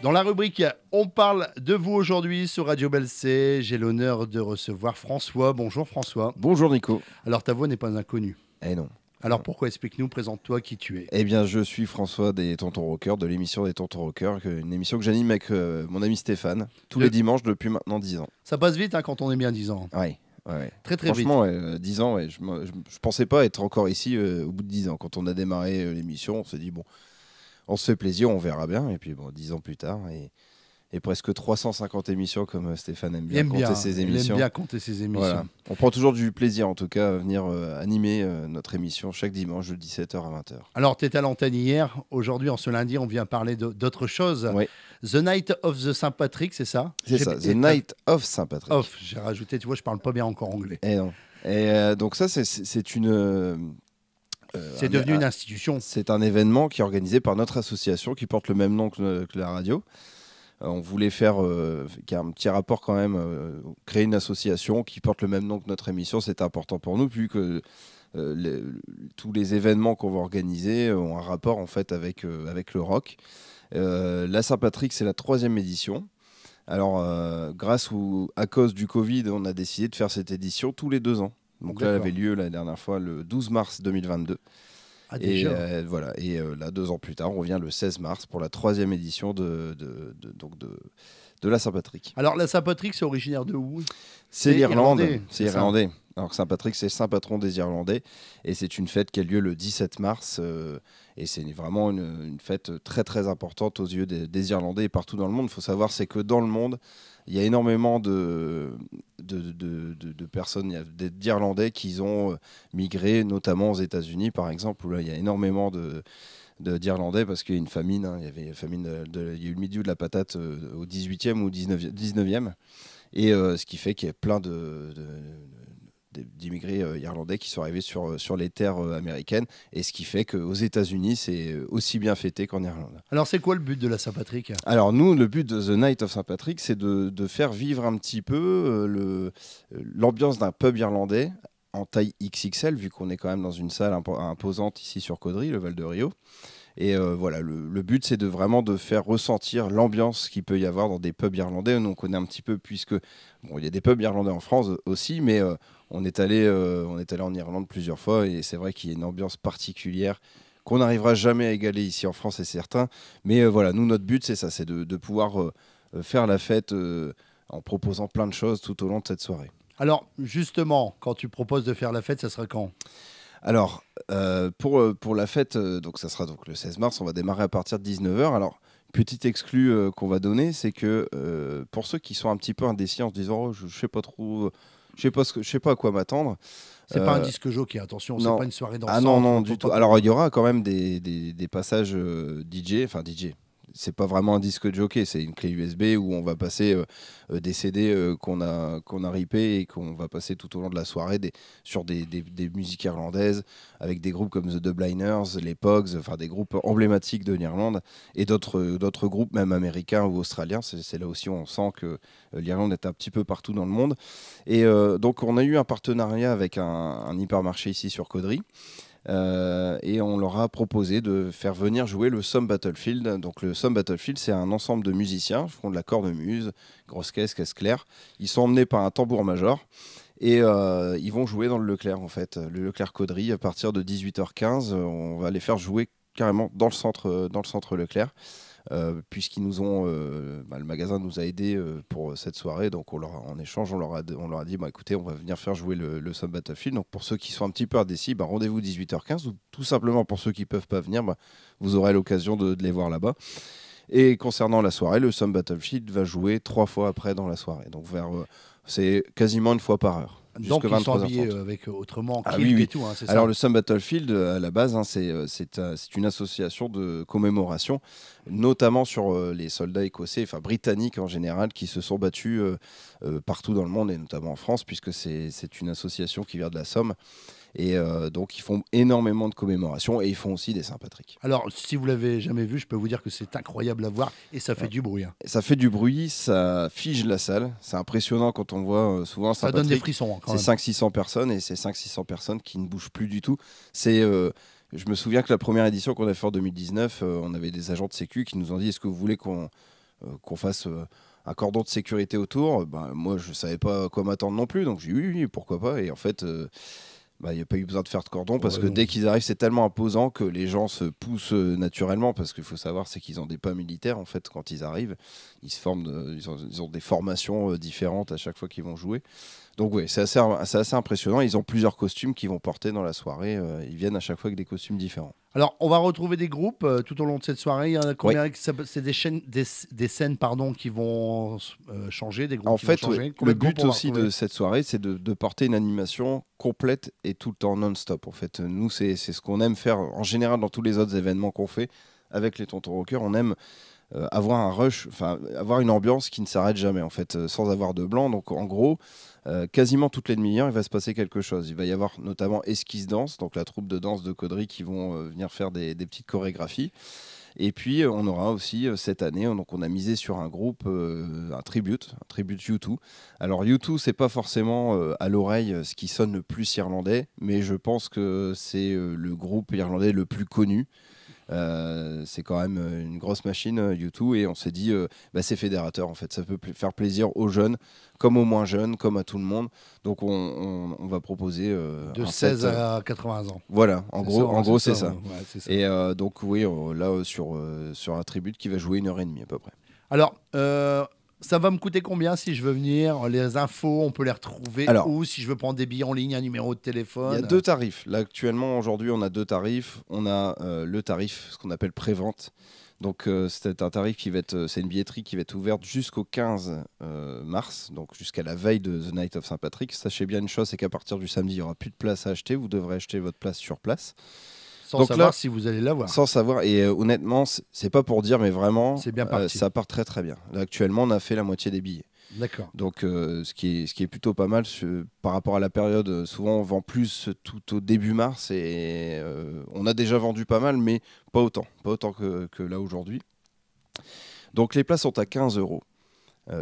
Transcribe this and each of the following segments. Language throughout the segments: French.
Dans la rubrique On parle de vous aujourd'hui sur Radio Belle C, j'ai l'honneur de recevoir François. Bonjour François. Bonjour Nico. Alors ta voix n'est pas inconnue. Eh non. Alors pourquoi explique-nous, présente-toi qui tu es. Eh bien je suis François des Tontons Rockers, de l'émission des Tontons Rockers, une émission que j'anime avec mon ami Stéphane, tous les dimanches depuis maintenant 10 ans. Ça passe vite quand on est bien 10 ans. Ouais. Très très vite. Franchement, 10 ans, je pensais pas être encore ici au bout de 10 ans. Quand on a démarré l'émission, on s'est dit, bon, on se fait plaisir, on verra bien. Et puis bon, 10 ans plus tard, et presque 350 émissions comme Stéphane aime bien compter ses émissions. Il aime bien compter ses émissions. Voilà. On prend toujours du plaisir en tout cas à venir animer notre émission chaque dimanche de 17h à 20h. Alors tu étais à l'antenne hier, aujourd'hui en ce lundi on vient parler d'autre chose. Oui. The Night of the Saint-Patrick, c'est ça? C'est ça, The Night of Saint-Patrick. J'ai rajouté, tu vois, je parle pas bien encore anglais. Et non. Et donc ça c'est une... c'est devenu une institution. C'est un événement qui est organisé par notre association qui porte le même nom que la radio. On voulait faire qu'il y a un petit rapport quand même, créer une association qui porte le même nom que notre émission, c'est important pour nous, vu que tous les événements qu'on va organiser ont un rapport en fait avec le rock. La Saint-Patrick, c'est la 3e édition. Alors, à cause du Covid, on a décidé de faire cette édition tous les 2 ans. Donc là, elle avait lieu la dernière fois le 12 mars 2022. Ah, et voilà. Et là, 2 ans plus tard, on revient le 16 mars pour la 3e édition de la Saint-Patrick. Alors, la Saint-Patrick, c'est originaire de où? C'est l'Irlande. C'est irlandais. Alors, Saint-Patrick, c'est le saint patron des Irlandais. Et c'est une fête qui a lieu le 17 mars. Et c'est vraiment une fête très, très importante aux yeux des Irlandais et partout dans le monde. Il faut savoir, c'est que dans le monde, il y a énormément de personnes, d'Irlandais qui ont migré, notamment aux États-Unis, par exemple, où là, il y a énormément d'Irlandais parce qu'il y a une famine. Hein. Il y avait une famine, il y a eu le milieu de la patate au 18e ou 19e. Et ce qui fait qu'il y a plein d'immigrés irlandais qui sont arrivés sur les terres américaines. Et ce qui fait qu'aux États-Unis, c'est aussi bien fêté qu'en Irlande. Alors, c'est quoi le but de la Saint-Patrick? Alors, nous, le but de The Night of Saint-Patrick, c'est de faire vivre un petit peu l'ambiance d'un pub irlandais en taille XXL, vu qu'on est quand même dans une salle imposante ici sur Caudry, le Val de Rio. Et voilà, le but, c'est vraiment de faire ressentir l'ambiance qu'il peut y avoir dans des pubs irlandais. Nous, on connaît un petit peu, puisque il y a des pubs irlandais en France aussi, mais on est allé en Irlande plusieurs fois, et c'est vrai qu'il y a une ambiance particulière qu'on n'arrivera jamais à égaler ici en France, c'est certain. Mais voilà, nous, notre but, c'est ça, c'est de pouvoir faire la fête en proposant plein de choses tout au long de cette soirée. Alors, justement, quand tu proposes de faire la fête, ça sera quand? Alors, pour la fête, donc ça sera donc le 16 mars, on va démarrer à partir de 19h. Alors, petite exclue qu'on va donner, c'est que pour ceux qui sont un petit peu indécis en se disant oh, je ne sais pas trop, je sais pas à quoi m'attendre. C'est pas un disque jockey, attention, c'est pas une soirée dansante. Ah non, du tout. Alors, il y aura quand même des passages DJ, enfin DJ. C'est pas vraiment un disque jockey, c'est une clé USB où on va passer des CD qu'on a ripés et qu'on va passer tout au long de la soirée sur des musiques irlandaises avec des groupes comme The Dubliners, les Pogs, enfin des groupes emblématiques de l'Irlande et d'autres groupes même américains ou australiens. C'est là aussi où on sent que l'Irlande est un petit peu partout dans le monde. Et donc on a eu un partenariat avec un hypermarché ici sur Caudry. Et on leur a proposé de faire venir jouer le Somme Battlefield. Donc le Somme Battlefield, c'est un ensemble de musiciens, ils font de la cornemuse, grosse caisse claire. Ils sont emmenés par un tambour major et ils vont jouer dans le Leclerc en fait, le Leclerc Caudry à partir de 18h15. On va les faire jouer carrément dans le centre Leclerc. Puisqu'ils nous ont, le magasin nous a aidés pour cette soirée, donc en échange on leur a dit écoutez, on va venir faire jouer le Somme Battlefield. Donc pour ceux qui sont un petit peu indécis, rendez-vous 18h15, ou tout simplement pour ceux qui ne peuvent pas venir, vous aurez l'occasion de les voir là-bas. Et concernant la soirée, le Somme Battlefield va jouer 3 fois après dans la soirée, donc c'est quasiment une fois par heure. Donc ils sont habillés avec autrement oui. Et tout, hein, c'est ça. Alors le Somme Battlefield, à la base, c'est une association de commémoration, notamment sur les soldats écossais, enfin britanniques en général, qui se sont battus partout dans le monde, et notamment en France, puisque c'est une association qui vient de la Somme. Et donc ils font énormément de commémorations, et ils font aussi des Saint-Patrick. Alors si vous l'avez jamais vu, je peux vous dire que c'est incroyable à voir, et ça fait du bruit. Hein. Ça fait du bruit, ça fige la salle. C'est impressionnant quand on voit souvent ça donne des frissons. C'est 500-600 personnes, et c'est 500-600 personnes qui ne bougent plus du tout. Je me souviens que la première édition qu'on a fait en 2019, on avait des agents de sécu qui nous ont dit est-ce que vous voulez qu'on qu'on fasse un cordon de sécurité autour. Ben, moi, je ne savais pas à quoi m'attendre non plus, donc j'ai dit oui, pourquoi pas. Et en fait, il n'y a pas eu besoin de faire de cordon parce que dès qu'ils arrivent, c'est tellement imposant que les gens se poussent naturellement. Parce qu'il faut savoir, c'est qu'ils ont des pas militaires en fait quand ils arrivent. Ils se forment, ils ont des formations différentes à chaque fois qu'ils vont jouer. Donc oui, c'est assez impressionnant. Ils ont plusieurs costumes qu'ils vont porter dans la soirée. Ils viennent à chaque fois avec des costumes différents. Alors, on va retrouver des groupes tout au long de cette soirée. Il y en a combien c'est des scènes pardon, qui vont changer, des groupes En qui vont fait, changer. le but aussi de cette soirée, c'est de porter une animation complète et tout le temps non-stop. En fait, nous, c'est ce qu'on aime faire en général dans tous les autres événements qu'on fait avec les Tontons Rockers. On aime avoir un rush, enfin avoir une ambiance qui ne s'arrête jamais en fait, sans avoir de blanc. Donc en gros, quasiment toutes les demi-heures, il va se passer quelque chose. Il va y avoir notamment Esquisse Danse, donc la troupe de danse de Caudry qui vont venir faire des petites chorégraphies. Et puis on aura aussi cette année, donc on a misé sur un groupe, un tribute U2. Alors U2, c'est pas forcément à l'oreille ce qui sonne le plus irlandais, mais je pense que c'est le groupe irlandais le plus connu. C'est quand même une grosse machine U2 et on s'est dit c'est fédérateur en fait, ça peut faire plaisir aux jeunes comme aux moins jeunes, comme à tout le monde, donc on va proposer de 16 à 80 ans. Voilà, en gros c'est ça. Ouais, c'est ça. Et donc oui, là sur un tribute qui va jouer 1h30 à peu près. Alors ça va me coûter combien si je veux venir? Les infos, on peut les retrouver où? Si je veux prendre des billets en ligne, un numéro de téléphone? Il y a deux tarifs. Là, actuellement, aujourd'hui, on a deux tarifs. On a le tarif, ce qu'on appelle pré-vente. Donc, c'est un tarif qui va être, c'est une billetterie qui va être ouverte jusqu'au 15 mars, donc jusqu'à la veille de The Night of Saint-Patrick. Sachez bien une chose, c'est qu'à partir du samedi, il n'y aura plus de place à acheter. Vous devrez acheter votre place sur place. Sans savoir si vous allez l'avoir. Sans savoir. Et honnêtement, c'est pas pour dire, mais vraiment, bien ça part très très bien. Là, actuellement, on a fait la moitié des billets. D'accord. Donc, ce qui est plutôt pas mal par rapport à la période. Souvent, on vend plus tout au début mars et on a déjà vendu pas mal, mais pas autant que là aujourd'hui. Donc, les places sont à 15 €.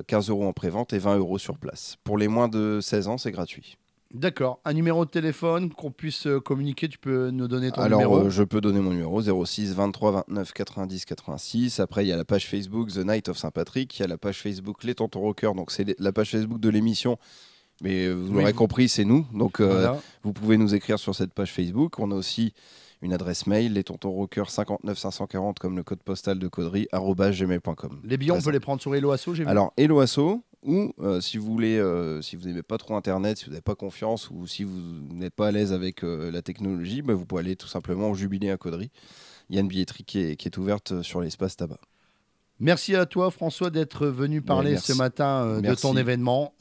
15 € en pré-vente et 20 € sur place. Pour les moins de 16 ans, c'est gratuit. D'accord. Un numéro de téléphone qu'on puisse communiquer, tu peux nous donner ton numéro? Alors, je peux donner mon numéro, 06 23 29 90 86. Après, il y a la page Facebook The Night of Saint-Patrick. Il y a la page Facebook Les Tontons Rockers. Donc, c'est la page Facebook de l'émission. Mais vous l'aurez compris, c'est nous. Donc, voilà. Vous pouvez nous écrire sur cette page Facebook. On a aussi une adresse mail, lestontonrockers 59 540, comme le code postal de Caudry, @gmail.com. Les billets, on peut les prendre sur Hello Asso, j'ai vu. Alors, Hello Asso, ou si vous voulez, si vous n'aimez pas trop Internet, si vous n'avez pas confiance, ou si vous n'êtes pas à l'aise avec la technologie, vous pouvez aller tout simplement au Jubilé à Caudry. Il y a une billetterie qui est ouverte sur l'espace tabac. Merci à toi, François, d'être venu parler ce matin de ton événement.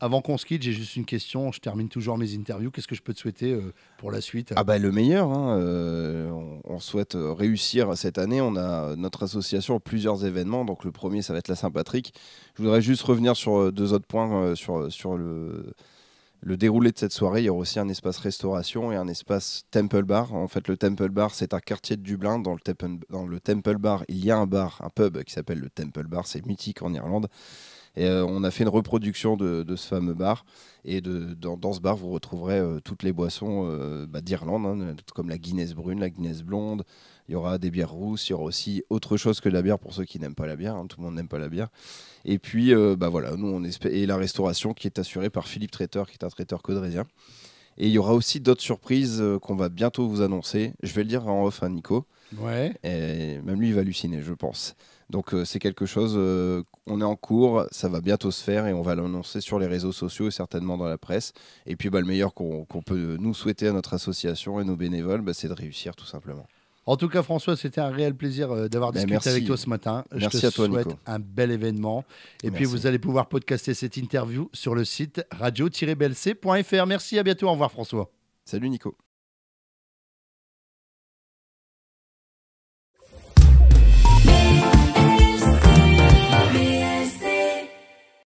Avant qu'on se quitte, j'ai juste une question. Je termine toujours mes interviews. Qu'est-ce que je peux te souhaiter pour la suite? Le meilleur. On souhaite réussir cette année. On a notre association plusieurs événements. Donc le premier, ça va être la Saint-Patrick. Je voudrais juste revenir sur deux autres points sur le déroulé de cette soirée. Il y aura aussi un espace restauration et un espace Temple Bar. En fait, le Temple Bar, c'est un quartier de Dublin. Dans le Temple Bar, il y a un pub qui s'appelle le Temple Bar. C'est mythique en Irlande. Et on a fait une reproduction de ce fameux bar. Et dans ce bar, vous retrouverez toutes les boissons d'Irlande, comme la Guinness brune, la Guinness blonde. Il y aura des bières rousses. Il y aura aussi autre chose que la bière pour ceux qui n'aiment pas la bière. Tout le monde n'aime pas la bière. Et puis, voilà, nous, et la restauration qui est assurée par Philippe Traiteur, qui est un traiteur caudrésien. Et il y aura aussi d'autres surprises qu'on va bientôt vous annoncer. Je vais le dire en off à Nico. Ouais. Et même lui, il va halluciner, je pense. Donc, c'est quelque chose, on est en cours, ça va bientôt se faire et on va l'annoncer sur les réseaux sociaux et certainement dans la presse. Et puis, le meilleur qu'on peut nous souhaiter à notre association et nos bénévoles, c'est de réussir tout simplement. En tout cas, François, c'était un réel plaisir d'avoir discuté avec toi ce matin. Merci Je à toi, souhaite Nico. un bel événement. Et puis, vous allez pouvoir podcaster cette interview sur le site radio-blc.fr. Merci, à bientôt. Au revoir, François. Salut, Nico.